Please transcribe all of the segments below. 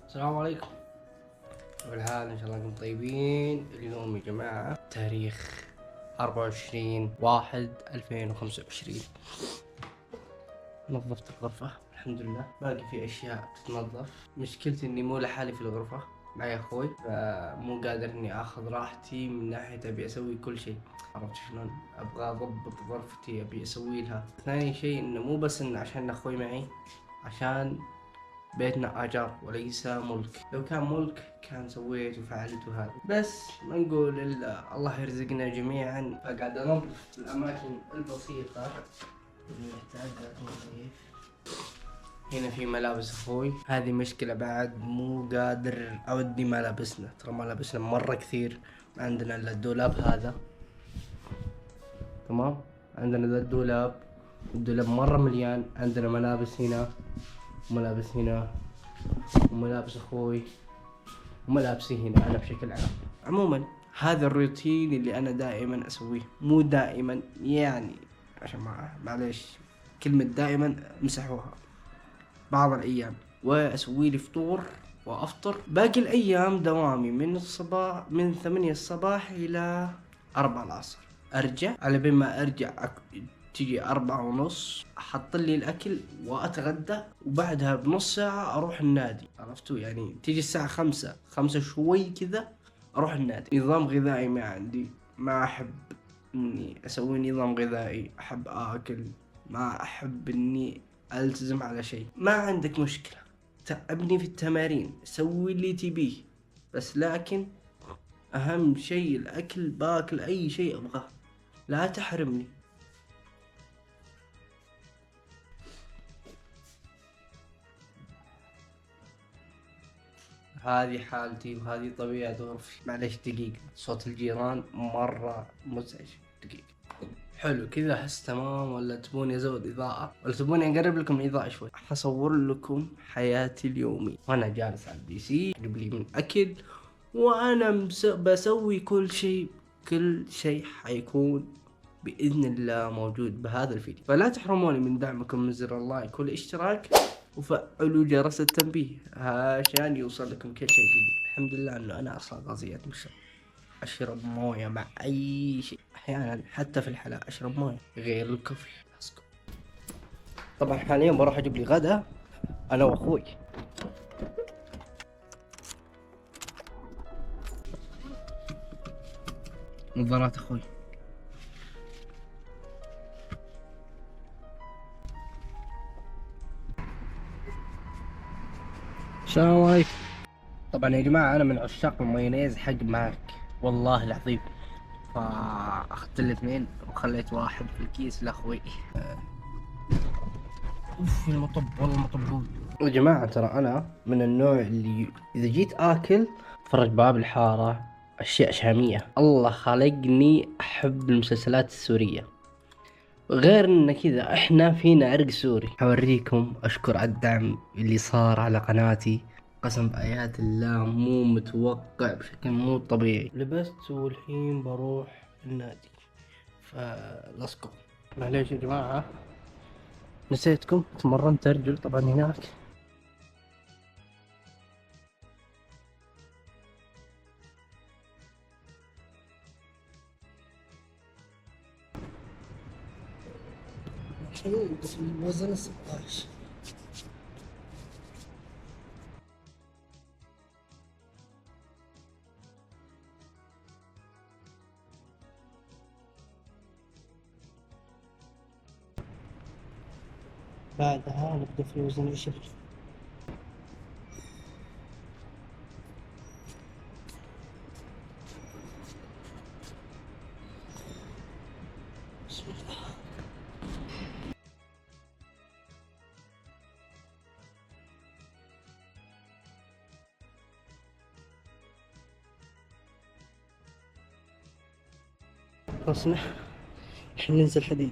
السلام عليكم. والحال ان شاء الله انكم طيبين. اليوم يا جماعة تاريخ 24/1/2025. نظفت الغرفة الحمد لله، باقي في اشياء تتنظف. مشكلتي اني مو لحالي في الغرفة، معي اخوي، فمو قادر اني اخذ راحتي من ناحية ابي اسوي كل شيء. عرفت شلون؟ ابغى اضبط غرفتي، ابي اسوي لها. ثاني شيء انه مو بس انه عشان اخوي معي، عشان بيتنا اجار وليس ملك. لو كان ملك كان سويت وفعلت وهذا، بس ما نقول الا الله يرزقنا جميعا. فقاعد انظف الاماكن البسيطة اللي نحتاجها تنظيف. هنا في ملابس اخوي، هذه مشكلة بعد، مو قادر اودي ملابسنا. ترى ملابسنا مرة كثير، ما عندنا الا الدولاب هذا. تمام، عندنا ذا الدولاب مرة مليان. عندنا ملابس هنا وملابس هنا وملابس اخوي وملابسي هنا انا بشكل عام. عموما هذا الروتين اللي انا دائما اسويه، مو دائما يعني، عشان معليش كلمة دائما مسحوها. بعض الايام واسوي لي فطور وافطر. باقي الايام دوامي من 8 الصباح الى 4 العصر. ارجع على بين ما ارجع تيجي 4:30 احط لي الاكل واتغدى، وبعدها بنص ساعة اروح النادي. عرفتوا يعني؟ تيجي الساعة 5 شوي كذا اروح النادي. نظام غذائي ما عندي، ما احب اني اسوي نظام غذائي. احب اكل، ما احب اني التزم على شيء. ما عندك مشكلة، تعبني في التمارين، سوي اللي تبيه، بس لكن اهم شيء الاكل. باكل اي شيء ابغاه، لا تحرمني. هذه حالتي وهذه طبيعة غرفتي. معليش دقيقة، صوت الجيران مرة مزعج. دقيقة. حلو كذا، احس تمام؟ ولا تبوني ازود اضاءة؟ ولا تبوني اقرب لكم الاضاءة شوي؟ حصور لكم حياتي اليومية وانا جالس على البي سي، اجيب لي من اكل وانا بسوي كل شيء حيكون بإذن الله موجود بهذا الفيديو. فلا تحرموني من دعمكم من زر اللايك والاشتراك، وفعلوا جرس التنبيه عشان يوصل لكم كل شيء جديد. الحمد لله انه انا اصلا غازي اتمشى، اشرب مويه مع اي شيء، احيانا حتى في الحلاء اشرب مويه غير الكوفي. طبعا حاليا بروح اجيب لي غدا انا واخوي. نظارات اخوي. السلام عليكم. طبعا يا جماعة أنا من عشاق المايونيز حق ماك والله العظيم، فأخذت الاثنين وخليت واحد في الكيس لأخوي. أوف المطب والله المطبون. يا جماعة ترى أنا من النوع اللي إذا جيت آكل أتفرج باب الحارة، أشياء شامية. الله خلقني أحب المسلسلات السورية، غير ان كذا احنا فينا عرق سوري. حوريكم اشكر على الدعم اللي صار على قناتي، قسم بآيات الله مو متوقع بشكل مو طبيعي. لبست والحين بروح النادي، فلسكو. معليش يا جماعة نسيتكم، تمرنت ارجل طبعا هناك. حلو بس الوزن 16. بعدها نبدأ في الوزن الجبل. بسم الله. خلصنا الحين ننزل حديد،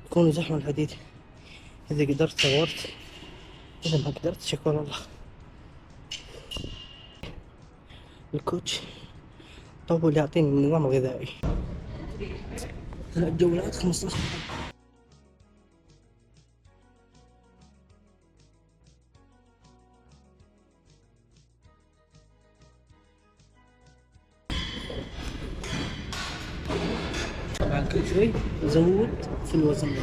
يكون زحمة الحديد. إذا قدرت صورت، إذا ما قدرت شكرا الله. الكوتش طول يعطيني النظام الغذائي. 3 جولات 15. طبعا كل شوي زود في الوزن.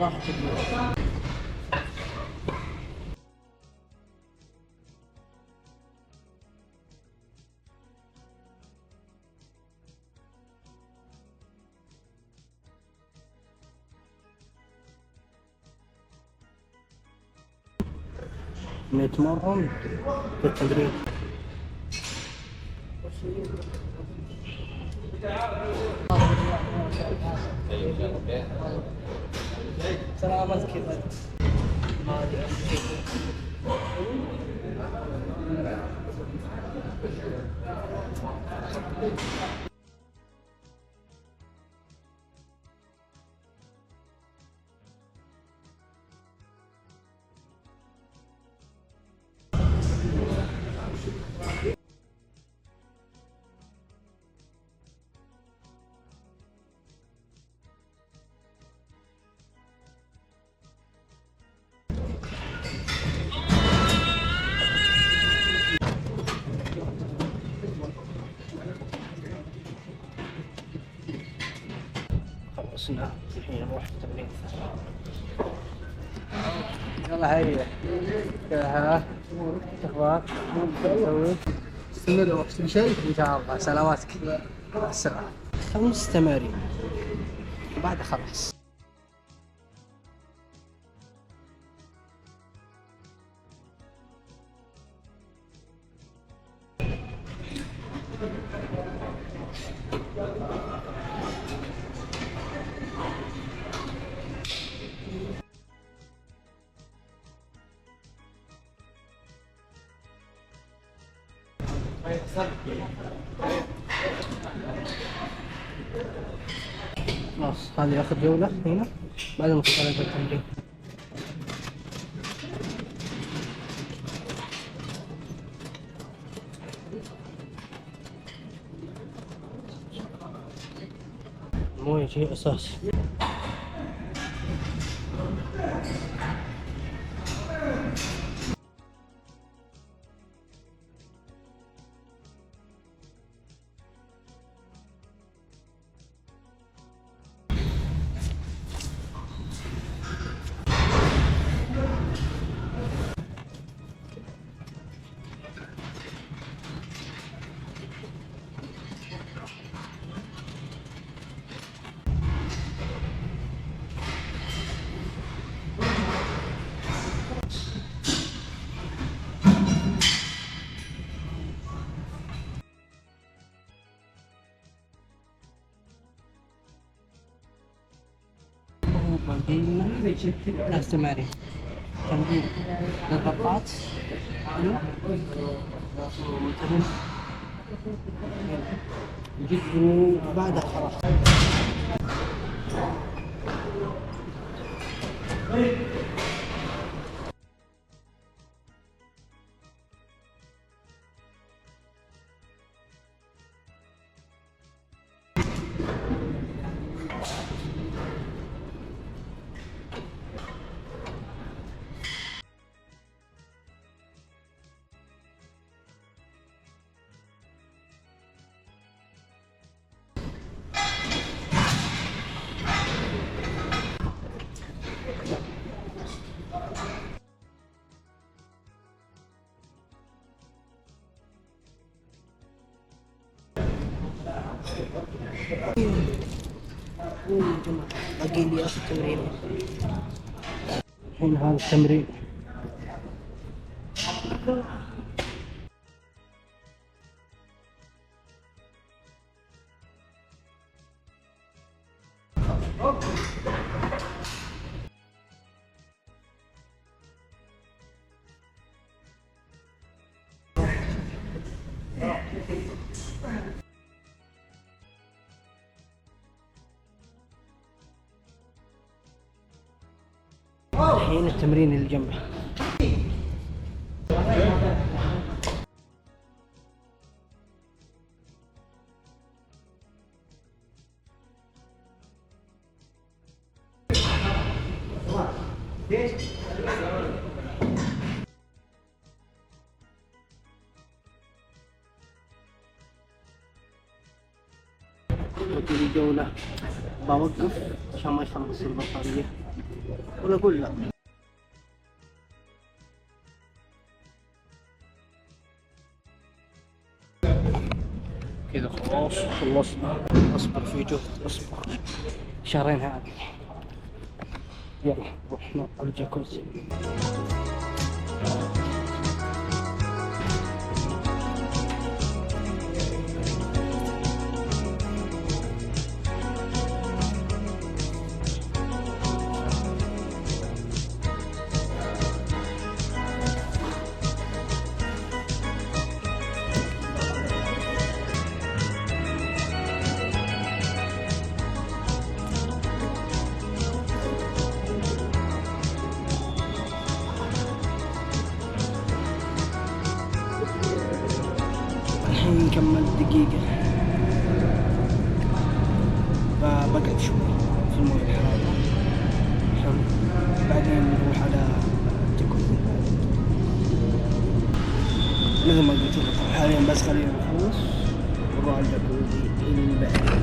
راح تبني. 100 مرة في التمرين. سلامتك. خلصنا الحين نروح التمرين. يلا هيا. ها اخبار؟ تسوي؟ استمر وقت شيء ان شاء الله. سلاماتك. مع السلامة. 5 تمارين بعد خلاص. خلاص هذه اخر جولة هنا بعدين نخش على التمرين. الموية شيء اساسي. ثلاث تمارين تمرين للبطاط حلو وتمرين وبعدها خلاص. يا جماعة باقي لي آخر تمرين. الحين هذا التمرين الحين التمرين اللي جنبه. ودي جولة بوقف عشان ما يخلص البطارية ولا أقول لا. كذا خلاص خلصنا. اصبر في جهد، اصبر شهرين هذه. يلا نروح نقعد على الجاكوزي. الحين كملت دقيقة، بقعد شوي في الموية الحارة. حلو، بعدين نروح على الجاكوزي. مثل ما قلت لكم حاليا بس خلينا نخلص ونروح على الجاكوزي اللي بعد.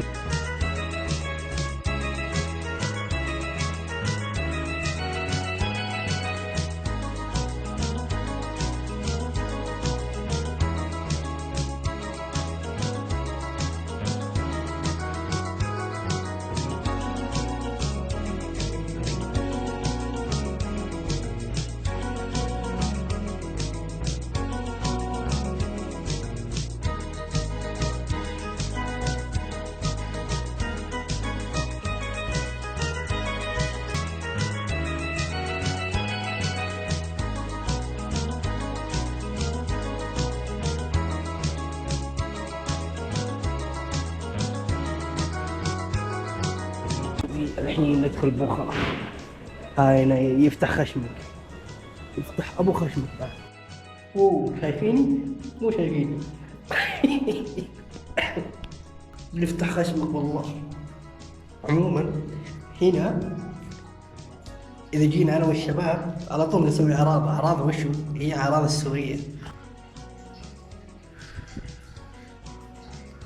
الحين ندخل بوخرة. هاي هنا يفتح خشمك، يفتح ابو خشمك. شايفيني؟ مو شايفيني. نفتح خشمك والله. عموما هنا اذا جينا انا والشباب على طول نسوي اعراض وشو هي اعراض السورية.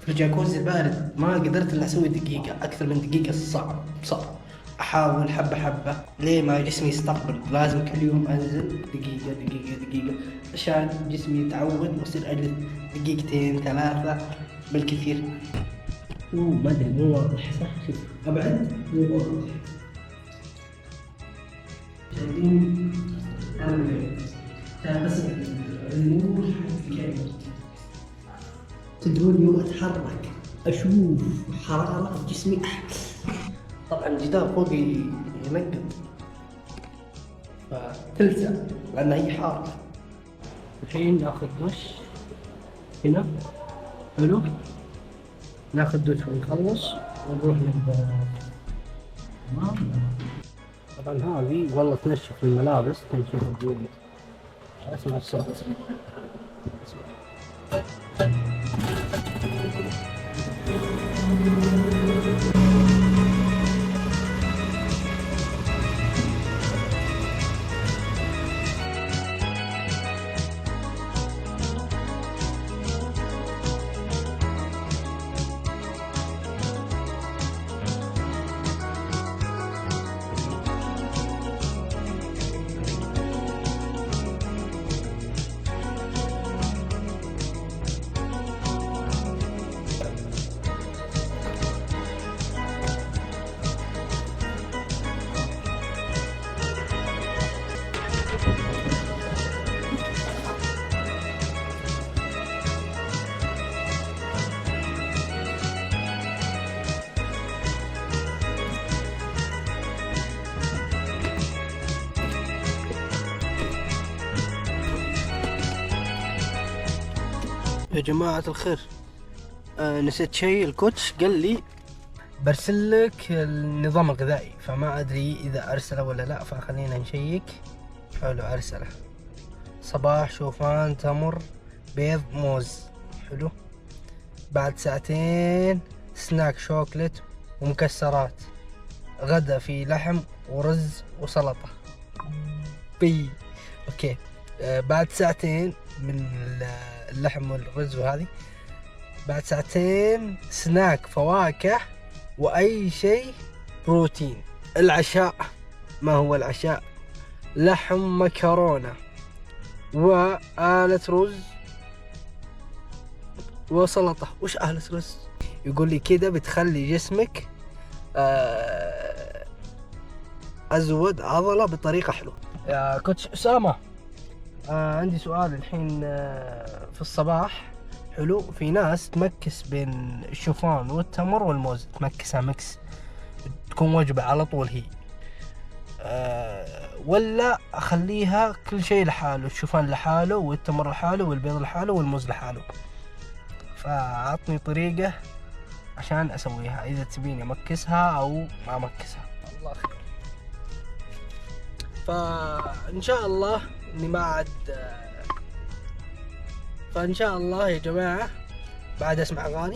في الجاكوزي البارد ما قدرت الا اسوي دقيقة، اكثر من دقيقة صعب. احاول حبة ليه ما جسمي يستقبل. لازم كل يوم انزل دقيقة عشان جسمي يتعود واصير اجلس دقيقتين 3 بالكثير. ما ادري مو واضح صح؟ شوف ابعد مو واضح. شايفين انا بس النور حق الكاميرا. تدرون يوم اتحرك اشوف حرارة في جسمي. طبعا الجدار فوقي ينقط فتلسع لأنها هي حارة. الحين ناخذ دش هنا. حلو، ناخذ دش ونخلص ونروح طبعا هذه والله تنشف الملابس، تنشف الجلد. اسمع الصوت. يا جماعة الخير، نسيت شيء. الكوتش قال لي برسل لك النظام الغذائي، فما أدري إذا أرسله ولا لا، فخلينا نشيك. حلو، أرسله. صباح شوفان تمر بيض موز. حلو. بعد ساعتين سناك شوكلت ومكسرات. غدا في لحم ورز وسلطة. أوكي. بعد ساعتين من اللحم والرز وهذه، بعد ساعتين سناك فواكه وأي شيء بروتين. العشاء، ما هو العشاء؟ لحم مكرونة وآلة رز وسلطة. وش آلة رز؟ يقول لي كده بتخلي جسمك أزود عضلة بطريقة حلوة. يا كوتش أسامة، عندي سؤال الحين. في الصباح حلو، في ناس تمكس بين الشوفان والتمر والموز، تمكسها مكس تكون وجبة على طول هي، ولا أخليها كل شيء لحاله، الشوفان لحاله والتمر لحاله والبيض لحاله والموز لحاله؟ فأعطني طريقة عشان أسويها، إذا تبيني أمكسها أو ما أمكسها. الله خير. فإن شاء الله إني ما عاد، فإن شاء الله يا جماعة بعد أسمع أغاني.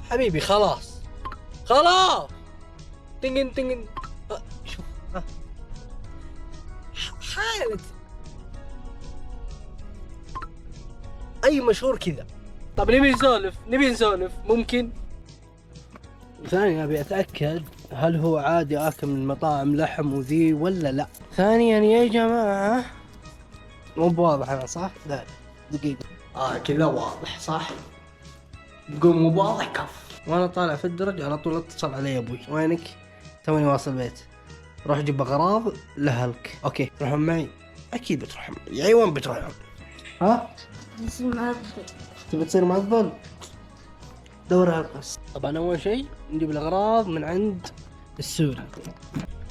حبيبي خلاص تنجن شوف حالة أي مشهور كذا. طب نبي نسولف ممكن؟ ثانيا أبي أتأكد هل هو عادي آكل من المطاعم لحم وذي ولا لا. ثانيا يا جماعة مو بواضح أنا صح؟ لا دقيقة. كذا واضح صح؟ تقول مو بواضح كف. وأنا طالع في الدرج على طول اتصل علي أبوي. وينك؟ توني واصل بيت. روح جيب أغراض لهلك. أوكي تروحون معي؟ أكيد بتروحون معي. يعني وين بتروحون؟ ها؟ تصير معذب. تبي تصير معذب؟ دور هالقص. طبعا أول شيء نجيب الأغراض من عند السوري،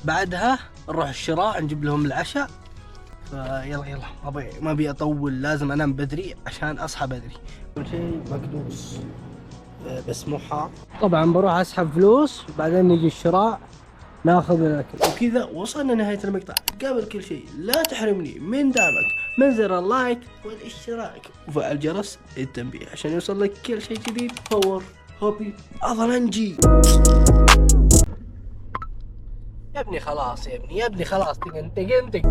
بعدها نروح الشراء نجيب لهم العشاء. فيلا ما ابي اطول، لازم انام بدري عشان اصحى بدري. اول شيء مكدوس بس مو حار. طبعا بروح اسحب فلوس وبعدين نجي الشراء ناخذ الاكل. وكذا وصلنا نهاية المقطع. قبل كل شيء لا تحرمني من دعمك من زر اللايك والاشتراك وفعل جرس التنبيه عشان يوصل لك كل شيء جديد. باور هوبي اظلنجي. يا ابني خلاص، يا ابني خلاص، تقنتق.